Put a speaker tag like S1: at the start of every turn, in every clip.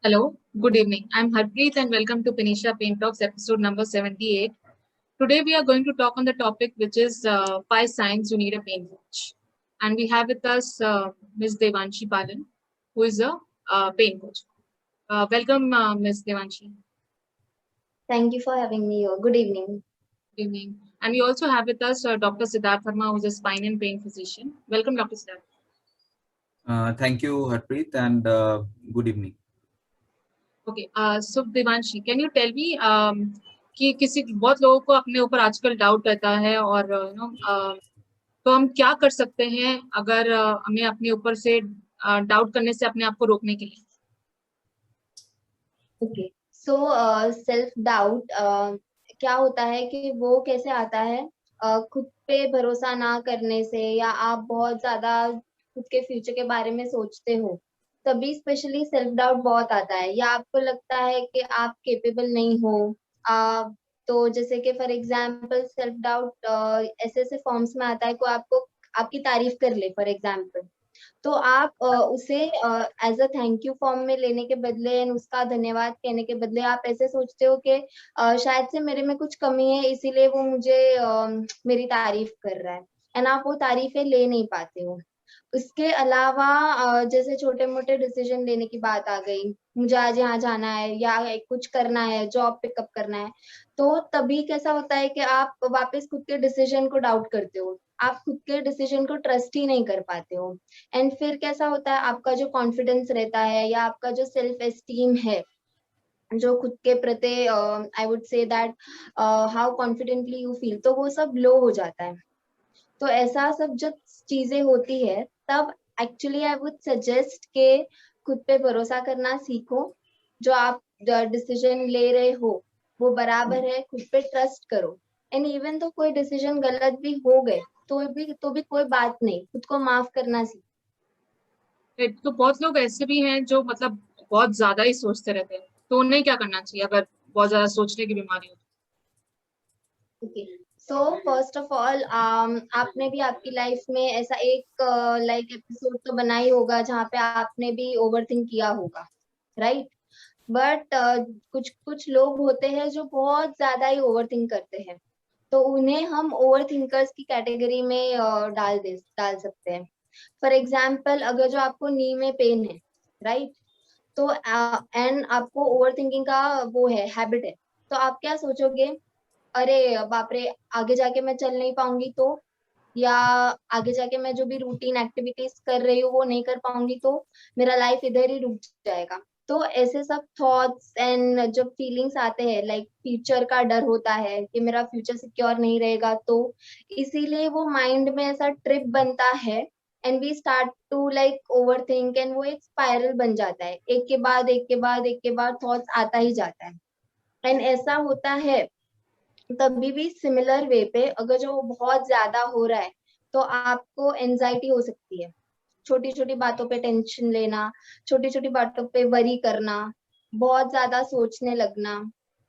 S1: Hello, good evening. I'm Harpreet and welcome to Pinisha Pain Talks episode number 78. Today we are going to talk on the topic which is five signs you need a pain coach. And we have with us Ms. Devanshi Palan, who is a pain coach. Welcome, Ms. Devanshi.
S2: Thank you for having me here. Good evening.
S1: Good evening. And we also have with us Dr. Siddharth Verma, who is a spine and pain physician. Welcome, Dr. Siddharth.
S3: Thank you, Harpreet, and good evening.
S1: Okay, so Devanshi, can you tell me कि किसी बहुत लोगों को अपने ऊपर आजकल doubt रहता है और तो हम क्या कर सकते हैं अगर हमें अपने ऊपर से डाउट करने से अपने आप को रोकने के लिए?
S2: ओके सो सेल्फ डाउट क्या होता है कि वो कैसे आता है खुद पे भरोसा ना करने से, या आप बहुत ज्यादा खुद के फ्यूचर के बारे में सोचते हो तभी स्पेशली सेल्फ डाउट बहुत आता है, या आपको लगता है कि आप केपेबल नहीं हो। तो जैसे कि फॉर एग्जांपल सेल्फ डाउट ऐसे ऐसे फॉर्म्स में आता है को आपको आपकी तारीफ कर ले फॉर एग्जांपल, तो आप उसे as a thank you form में लेने के बदले एंड उसका धन्यवाद कहने के बदले आप ऐसे सोचते हो कि शायद से मेरे में कुछ कमी है इसीलिए वो मुझे मेरी तारीफ कर रहा है, एंड आप वो तारीफें ले नहीं पाते हो। उसके अलावा जैसे छोटे मोटे डिसीजन लेने की बात आ गई, मुझे आज यहाँ जाना है या कुछ करना है, जॉब पिकअप करना है, तो तभी कैसा होता है कि आप वापस खुद के डिसीजन को डाउट करते हो, आप खुद के डिसीजन को ट्रस्ट ही नहीं कर पाते हो। एंड फिर कैसा होता है, आपका जो कॉन्फिडेंस रहता है या आपका जो सेल्फ एस्टीम है, जो खुद के प्रति I would say that how confidently you feel, तो वो सब लो हो जाता है। तो ऐसा सब जब चीजें होती है तब एक्चुअली आई वुड सजेस्ट के खुद पे भरोसा करना सीखो। जो आप डिसीजन ले रहे हो वो बराबर है, खुद पे ट्रस्ट करो। एंड इवन तो कोई डिसीजन गलत भी हो गए तो भी कोई बात नहीं, खुद को माफ करना सीखो।
S1: तो बहुत लोग ऐसे भी हैं जो मतलब बहुत ज्यादा ही सोचते रहते हैं, तो उन्हें क्या करना चाहिए अगर बहुत ज्यादा सोचने की बीमारी हो?
S2: Okay so first of all आपने भी आपकी लाइफ में ऐसा एक लाइक एपिसोड तो बना ही होगा जहाँ पे आपने भी ओवर थिंक किया होगा, राइट? बट कुछ कुछ लोग होते हैं जो बहुत ज्यादा ही ओवर थिंक करते हैं, तो उन्हें हम ओवर थिंकर्स की कैटेगरी में डाल सकते हैं। फॉर एग्जाम्पल, अगर जो आपको नी में पेन है, राइट, तो एंड आपको ओवर थिंकिंग का वो है हैबिट है, तो आप क्या सोचोगे, अरे बाप रे, आगे जाके मैं चल नहीं पाऊंगी तो, या आगे जाके मैं जो भी रूटीन एक्टिविटीज कर रही हूँ वो नहीं कर पाऊंगी तो मेरा लाइफ इधर ही रुक जाएगा। तो ऐसे सब थॉट्स एंड जो फीलिंग्स आते हैं, लाइक फ्यूचर का डर होता है कि मेरा फ्यूचर सिक्योर नहीं रहेगा, तो इसीलिए वो माइंड में ऐसा ट्रिप बनता है and we start to like overthink, and वो एक स्पाइरल बन जाता है, एक के बाद एक के बाद एक के बाद थॉट्स आता ही जाता है। एंड ऐसा होता है तभी भी सिमिलर वे पे, अगर जो बहुत ज्यादा हो रहा है तो आपको एंजाइटी हो सकती है, छोटी छोटी बातों पे टेंशन लेना, छोटी छोटी बातों पे वरी करना, बहुत ज्यादा सोचने लगना,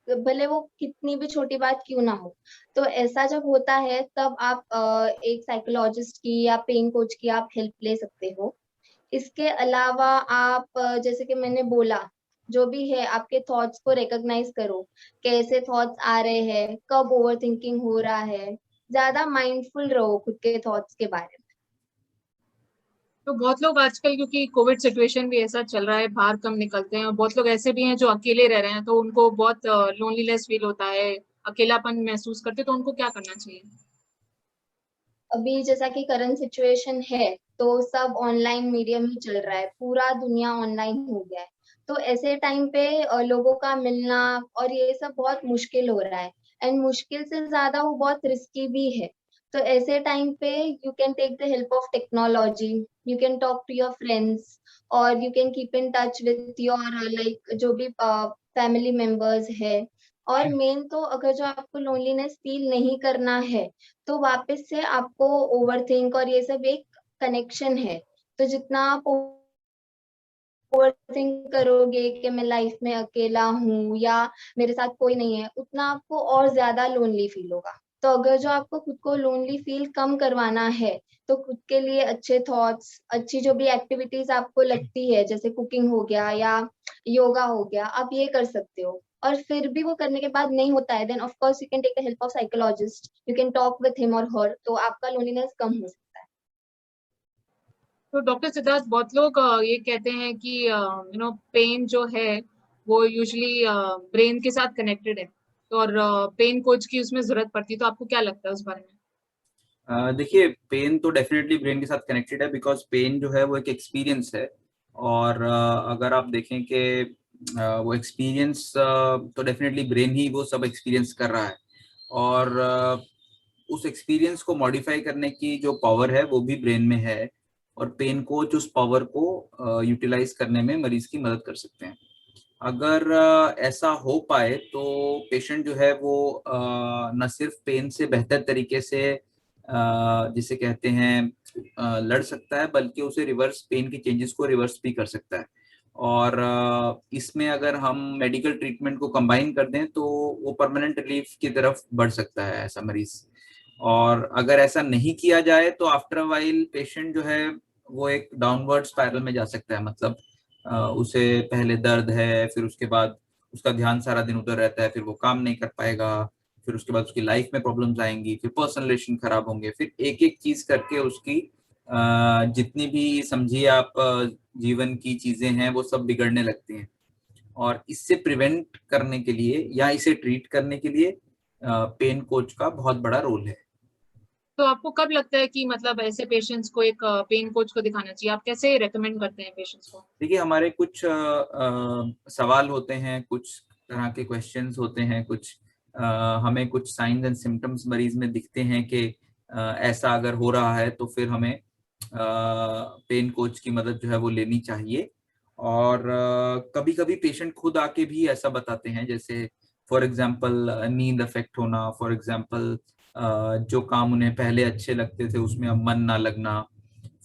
S2: भले वो कितनी भी छोटी बात क्यों ना हो। तो ऐसा जब होता है तब आप एक साइकोलॉजिस्ट की या पेन कोच की आप हेल्प ले सकते हो। इसके अलावा आप जैसे कि मैंने बोला, जो भी है आपके थॉट्स को रिकॉग्नाइज करो, कैसे थॉट्स आ रहे हैं, कब ओवर थिंकिंग हो रहा है, ज्यादा माइंडफुल रहो खुद के थॉट्स के बारे में।
S1: तो बहुत लोग आजकल, क्योंकि कोविड सिचुएशन भी ऐसा चल रहा है, बाहर कम निकलते हैं और बहुत लोग ऐसे भी हैं जो अकेले रह रहे हैं, तो उनको बहुत लोनलीनेस फील होता है, अकेलापन महसूस करते, तो उनको क्या करना चाहिए?
S2: अभी जैसा कि करंट सिचुएशन है तो सब ऑनलाइन मीडियम ही चल रहा है, पूरा दुनिया ऑनलाइन हो गया है। तो ऐसे टाइम पे लोगों का मिलना और ये सब बहुत मुश्किल हो रहा है, एंड मुश्किल से ज्यादा वो बहुत रिस्की भी है। तो ऐसे टाइम पे you can take the help of technology, you can talk to your friends, और you can keep in touch with your like जो भी फैमिली मेंबर्स है। और मेन तो अगर जो आपको लोनलीनेस फील नहीं करना है तो वापस से आपको ओवरथिंक और ये सब एक कनेक्शन है, तो जितना आप ओवरथिंक करोगे कि मैं लाइफ में अकेला हूँ या मेरे साथ कोई नहीं है, उतना आपको और ज्यादा लोनली फील होगा। तो अगर जो आपको खुद को लोनली फील कम करवाना है तो खुद के लिए अच्छे थॉट्स, अच्छी जो भी एक्टिविटीज आपको लगती है जैसे कुकिंग हो गया या योगा हो गया, आप ये कर सकते हो। और फिर भी वो करने के बाद नहीं होता है, then of course you can take the help of psychologist, you can talk with him और हर, तो आपका लोनलीनेस कम हो सकता है।
S1: तो डॉक्टर सिद्धार्थ, बहुत लोग ये कहते हैं कि पेन जो है वो यूजुअली ब्रेन के साथ कनेक्टेड है, तो और पेन कोच की उसमें जरूरत पड़ती है, तो आपको क्या लगता है उस बारे में?
S3: देखिए, पेन तो डेफिनेटली ब्रेन के साथ कनेक्टेड है, बिकॉज पेन जो है वो एक एक्सपीरियंस है। और अगर आप देखें कि वो एक्सपीरियंस तो डेफिनेटली ब्रेन ही वो सब एक्सपीरियंस कर रहा है। और उस एक्सपीरियंस को मॉडिफाई करने की जो पावर है वो भी ब्रेन में है, और पेन कोच उस पावर को यूटिलाइज करने में मरीज की मदद कर सकते हैं। अगर ऐसा हो पाए तो पेशेंट जो है वो न सिर्फ पेन से बेहतर तरीके से जिसे कहते हैं लड़ सकता है, बल्कि उसे रिवर्स, पेन की चेंजेस को रिवर्स भी कर सकता है। और इसमें अगर हम मेडिकल ट्रीटमेंट को कंबाइन कर दें तो वो परमानेंट रिलीफ की तरफ बढ़ सकता है ऐसा मरीज। और अगर ऐसा नहीं किया जाए तो आफ्टर अ वाइल पेशेंट जो है वो एक डाउनवर्ड स्पाइरल में जा सकता है। मतलब उसे पहले दर्द है, फिर उसके बाद उसका ध्यान सारा दिन उधर रहता है, फिर वो काम नहीं कर पाएगा, फिर उसके बाद उसकी लाइफ में प्रॉब्लम्स आएंगी, फिर पर्सनल रिलेशन खराब होंगे, फिर एक एक चीज करके उसकी जितनी भी समझिए आप जीवन की चीजें हैं वो सब बिगड़ने लगती हैं। और इससे प्रिवेंट करने के लिए या इसे ट्रीट करने के लिए पेन कोच का बहुत बड़ा रोल है।
S1: तो आपको कब लगता है कि मतलब ऐसे पेशेंट्स को एक पेन कोच को दिखाना चाहिए? आप कैसे रेकमेंड करते हैं पेशेंट्स को?
S3: देखिए, हमारे कुछ सवाल होते हैं, कुछ तरह के क्वेश्चंस होते हैं, कुछ हमें कुछ साइंस एंड सिम्टम्स मरीज में दिखते हैं कि ऐसा अगर हो रहा है तो फिर हमें पेन कोच की मदद जो है वो लेनी चाहिए। और कभी कभी पेशेंट खुद आके भी ऐसा बताते हैं, जैसे फॉर एग्जांपल नींद अफेक्ट होना, फॉर एग्जांपल जो काम उन्हें पहले अच्छे लगते थे उसमें अब मन ना लगना,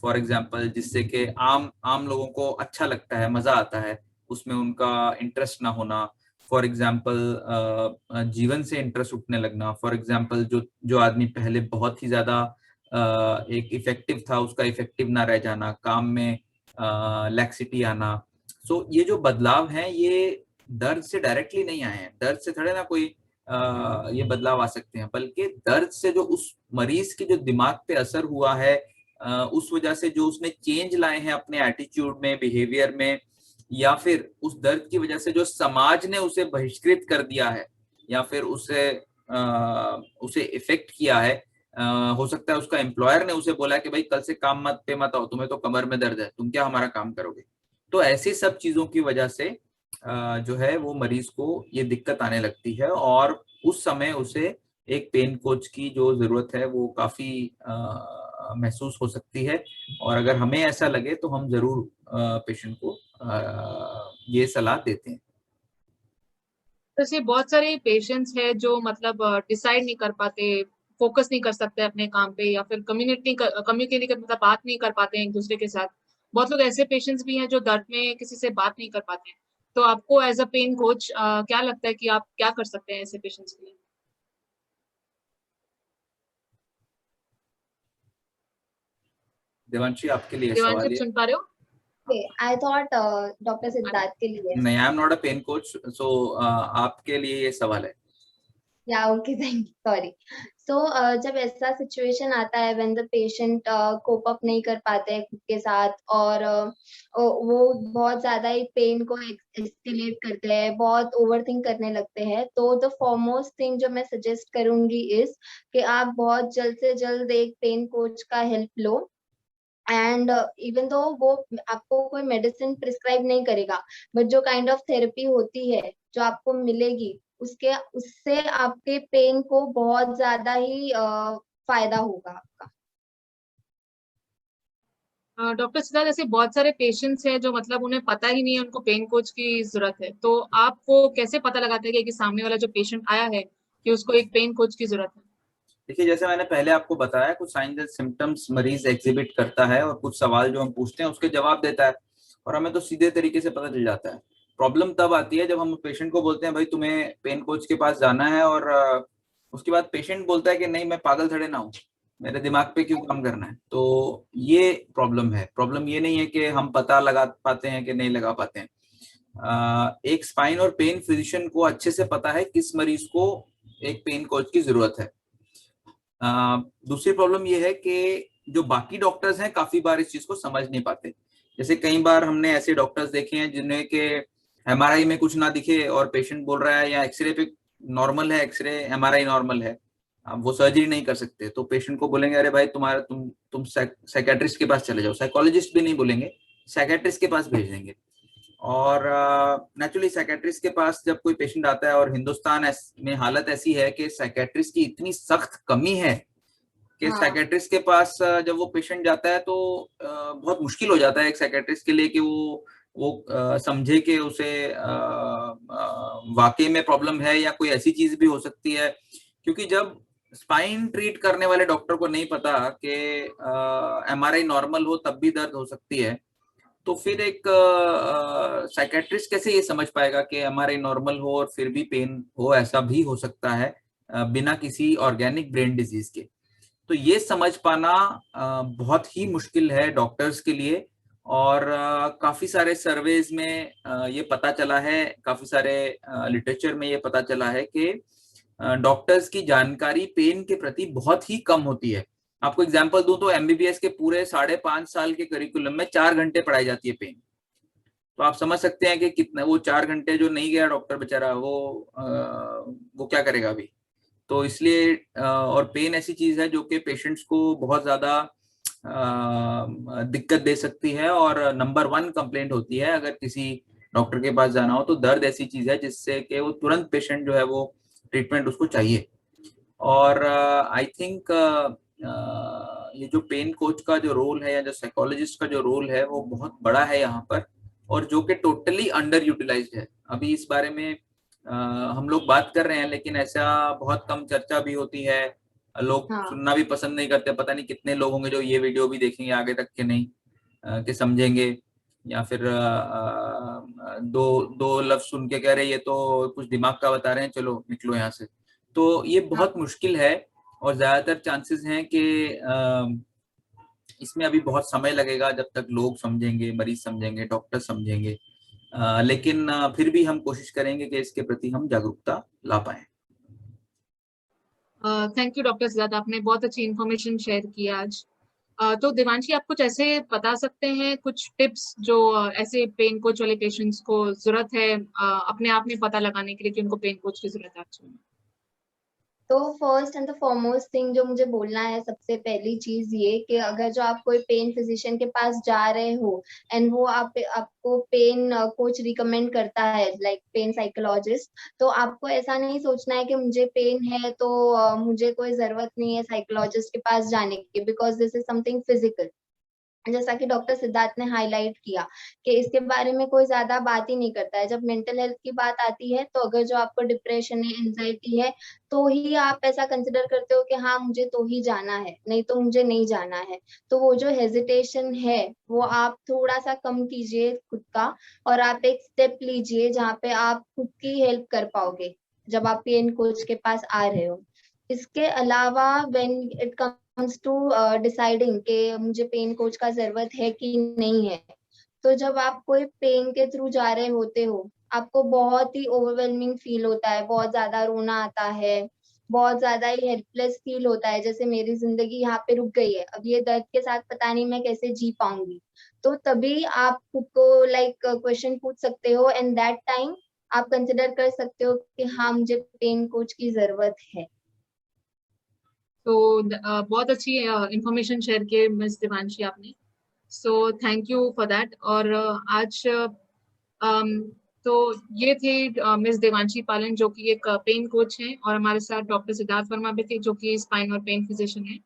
S3: फॉर एग्जाम्पल जिससे कि आम आम लोगों को अच्छा लगता है, मजा आता है, उसमें उनका इंटरेस्ट ना होना, फॉर एग्जाम्पल जीवन से इंटरेस्ट उठने लगना, फॉर एग्जाम्पल जो जो आदमी पहले बहुत ही ज्यादा एक इफेक्टिव था उसका इफेक्टिव ना रह जाना, काम में लैक्सिटी आना। सो ये जो बदलाव हैं ये दर्द से डायरेक्टली नहीं आए हैं, दर्द से थोड़े ना कोई ये बदलाव आ सकते हैं, बल्कि दर्द से जो उस मरीज के जो दिमाग पे असर हुआ है, उस वजह से जो उसने चेंज लाए हैं अपने एटीट्यूड में, बिहेवियर में, या फिर उस दर्द की वजह से जो समाज ने उसे बहिष्कृत कर दिया है या फिर उसे इफेक्ट किया है। हो सकता है उसका एम्प्लॉयर ने उसे बोला कि भाई कल से काम मत पे मत आओ, तुम्हें तो कमर में दर्द है, तुम क्या हमारा काम करोगे। तो ऐसी सब चीजों की वजह से जो है वो मरीज को ये दिक्कत आने लगती है, और उस समय उसे एक पेन कोच की जो जरूरत है वो काफी महसूस हो सकती है। और अगर हमें ऐसा लगे तो हम जरूर पेशेंट को ये सलाह देते हैं।
S1: जैसे बहुत सारे पेशेंट्स हैं जो मतलब डिसाइड नहीं कर पाते, फोकस नहीं कर सकते अपने काम पे, या फिर कम्युनिकेट मतलब बात नहीं कर पाते हैं एक दूसरे के साथ। बहुत लोग ऐसे पेशेंट्स भी हैं जो दर्द में किसी से बात नहीं कर पाते हैं। तो आपको एज अ पेन कोच क्या लगता है कि आप क्या कर सकते हैं ऐसे पेशेंट्स के लिए?
S3: देवांशी, आपके लिए
S1: देवांश,
S3: सवाल
S1: आप
S3: ये।
S1: सुन पा रहे हो?
S2: आई थॉट डॉक्टर सिद्धार्थ के लिए।
S3: नहीं, I am not a pain coach, so आपके लिए ये सवाल है।
S2: या okay, thank you, sorry. So जब ऐसा सिचुएशन आता है when the patient cope up नहीं कर पाते हैं खुद के साथ, और वो बहुत ज्यादा ही पेन को एस्केलेट करते हैं, बहुत ओवरथिंक करने लगते हैं, तो द फॉरमोस्ट थिंग जो मैं सजेस्ट करूंगी इज कि आप बहुत जल्द से जल्द एक पेन कोच का help low. And even though वो आपको कोई मेडिसिन प्रिस्क्राइब नहीं करेगा, बट जो काइंड ऑफ थेरेपी होती है जो आपको मिलेगी, उससे आपके पेन को बहुत ज्यादा ही फायदा होगा आपका।
S1: डॉक्टर सिद्धार्थ, जैसे बहुत सारे पेशेंट्स हैं जो मतलब उन्हें पता ही नहीं है उनको पेन कोच की जरूरत है, तो आप वो कैसे पता लगाते हैं कि सामने वाला जो पेशेंट आया है कि उसको एक पेन कोच की जरूरत है?
S3: देखिए, जैसे मैंने पहले आपको बताया, कुछ साइंस एंड सिम्टम्स मरीज एग्जिबिट करता है और कुछ सवाल जो हम पूछते हैं उसके जवाब देता है, और हमें तो सीधे तरीके से पता चल जाता है। प्रॉब्लम तब आती है जब हम पेशेंट को बोलते हैं भाई तुम्हें पेन कोच के पास जाना है, और उसके बाद पेशेंट बोलता है कि नहीं मैं पागल थोड़े ना हूँ, मेरे दिमाग पे क्यों काम करना है। तो ये प्रॉब्लम है। प्रॉब्लम ये नहीं है कि हम पता लगा पाते हैं कि नहीं लगा पाते हैं। एक स्पाइन और पेन फिजिशियन को अच्छे से पता है किस मरीज को एक पेन कोच की जरूरत है। दूसरी प्रॉब्लम ये है कि जो बाकी डॉक्टर्स हैं काफी बार इस चीज को समझ नहीं पाते। जैसे कई बार हमने ऐसे डॉक्टर्स देखे हैं जिन्हें के एमआरआई में कुछ ना दिखे और पेशेंट बोल रहा है या एक्सरे पे नॉर्मल है, एक्सरे एमआरआई नॉर्मल है, अब वो सर्जरी नहीं कर सकते, तो पेशेंट को बोलेंगे अरे भाई तुम साइकेट्रिस्ट के पास चले जाओ। साइकोलॉजिस्ट भी नहीं बोलेंगे, साइकेट्रिस्ट के पास भेज देंगे। और नेचुरली साइकेट्रिस्ट के पास जब कोई पेशेंट आता है, और हिंदुस्तान में हालत ऐसी है कि साइकेट्रिस्ट की इतनी सख्त कमी है कि साइकेट्रिस्ट के पास जब वो पेशेंट जाता है तो बहुत मुश्किल हो जाता है एक साइकेट्रिस्ट के लिए कि वो समझे कि उसे वाकई में प्रॉब्लम है या कोई ऐसी चीज भी हो सकती है। क्योंकि जब स्पाइन ट्रीट करने वाले डॉक्टर को नहीं पता कि एमआरआई नॉर्मल हो तब भी दर्द हो सकती है, तो फिर एक साइकेट्रिस्ट कैसे ये समझ पाएगा कि एमआरआई नॉर्मल हो और फिर भी पेन हो, ऐसा भी हो सकता है बिना किसी ऑर्गेनिक ब्रेन डिजीज के। तो ये समझ पाना बहुत ही मुश्किल है डॉक्टर्स के लिए। और काफी सारे सर्वेज में ये पता चला है, काफी सारे लिटरेचर में ये पता चला है कि डॉक्टर्स की जानकारी पेन के प्रति बहुत ही कम होती है। आपको एग्जांपल दूं तो एमबीबीएस के पूरे 5.5 साल के करिकुलम में 4 घंटे पढ़ाई जाती है पेन। तो आप समझ सकते हैं कि कितना वो 4 घंटे जो नहीं गया डॉक्टर बेचारा वो क्या करेगा अभी। तो इसलिए और पेन ऐसी चीज है जो कि पेशेंट्स को बहुत ज्यादा दिक्कत दे सकती है, और नंबर 1 कंप्लेंट होती है अगर किसी डॉक्टर के पास जाना हो तो। दर्द ऐसी चीज है जिससे कि वो तुरंत पेशेंट जो है वो ट्रीटमेंट उसको चाहिए। और आई थिंक ये जो पेन कोच का जो रोल है या जो साइकोलॉजिस्ट का जो रोल है वो बहुत बड़ा है यहाँ पर, और जो कि टोटली अंडर यूटिलाइज्ड है। अभी इस बारे में हम लोग बात कर रहे हैं, लेकिन ऐसा बहुत कम चर्चा भी होती है, लोग सुनना भी पसंद नहीं करते। पता नहीं कितने लोग होंगे जो ये वीडियो भी देखेंगे आगे तक के नहीं कि समझेंगे, या फिर दो लफ्ज सुन के कह रहे ये तो कुछ दिमाग का बता रहे हैं, चलो निकलो यहाँ से। तो ये बहुत मुश्किल है, और ज्यादातर चांसेस हैं कि इसमें अभी बहुत समय लगेगा जब तक लोग समझेंगे, मरीज समझेंगे, डॉक्टर समझेंगे। लेकिन फिर भी हम कोशिश करेंगे कि इसके प्रति हम जागरूकता ला पाए।
S1: थैंक यू डॉक्टर सिद्धार्थ, आपने बहुत अच्छी इन्फॉर्मेशन शेयर की आज। तो देवांशी, आप कुछ ऐसे बता सकते हैं कुछ टिप्स जो ऐसे पेन कोच वाले पेशेंट्स को जरूरत है अपने आप में पता लगाने के लिए कि उनको पेन कोच की जरूरत है एक्चुअली?
S2: तो first and the foremost thing जो मुझे बोलना है, सबसे पहली चीज ये कि अगर जो आप कोई पेन फिजिशियन के पास जा रहे हो एंड वो आपको पेन कोच रिकमेंड करता है, लाइक पेन साइकोलॉजिस्ट, तो आपको ऐसा नहीं सोचना है कि मुझे पेन है तो मुझे कोई जरूरत नहीं है साइकोलॉजिस्ट के पास जाने की, because this is something physical. जैसा कि डॉक्टर सिद्धार्थ ने हाईलाइट किया कि इसके बारे में कोई ज्यादा बात ही नहीं करता है। जब मेंटल हेल्थ की बात आती है तो अगर जो आपको डिप्रेशन है, एंजाइटी है, तो ही आप ऐसा कंसिडर करते हो कि हाँ मुझे तो ही जाना है, नहीं तो मुझे नहीं जाना है। तो वो जो हेजिटेशन है वो आप थोड़ा सा कम कीजिए खुद का, और आप एक स्टेप लीजिए जहाँ पे आप खुद की हेल्प कर पाओगे जब आप पेन कोच के पास आ रहे हो। इसके अलावा when it comes to deciding कि मुझे पेन कोच का जरूरत है कि नहीं है, तो जब आप कोई पेन के थ्रू जा रहे होते हो, आपको बहुत ही ओवरवेलमिंग फील होता है, बहुत ज्यादा रोना आता है, बहुत ज्यादा ही हेल्पलेस फील होता है, जैसे मेरी जिंदगी यहाँ पे रुक गई है, अब ये दर्द के साथ पता नहीं मैं कैसे जी पाऊंगी। तो तभी आप खुद को लाइक क्वेश्चन पूछ सकते हो, एंड दैट टाइम आप कंसिडर कर सकते हो कि हाँ मुझे पेन कोच की जरूरत है।
S1: तो बहुत अच्छी इंफॉर्मेशन शेयर की मिस देवांशी आपने, so thank you for that. और आज तो ये थे मिस देवांशी पालन जो कि एक पेन कोच हैं, और हमारे साथ डॉक्टर सिद्धार्थ वर्मा भी थे जो कि स्पाइन और पेन फिजिशियन है।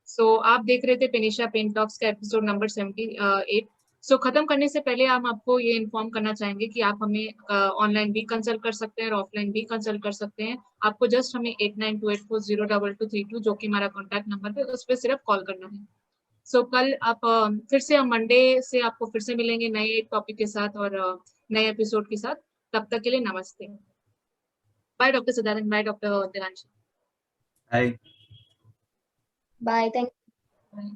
S1: सो आप देख रहे थे पेनिशा पेन टॉक्स का एपिसोड नंबर 78। सो खत्म करने से पहले हम आपको ये इन्फॉर्म करना चाहेंगे कि आप हमें ऑनलाइन भी कंसल्ट कर सकते हैं और ऑफलाइन भी कंसल्ट कर सकते हैं। आपको जस्ट हमें 8928402232 जो कि हमारा कॉन्टैक्ट नंबर है उस पर सिर्फ कॉल करना है। सो कल आप फिर से हम मंडे से आपको फिर से मिलेंगे नए टॉपिक के साथ और नए एपिसोड के साथ। तब तक के लिए नमस्ते। Bye doctor Siddharth, bye doctor Devanshi.
S3: Hi.
S2: Bye, thank
S1: Bye.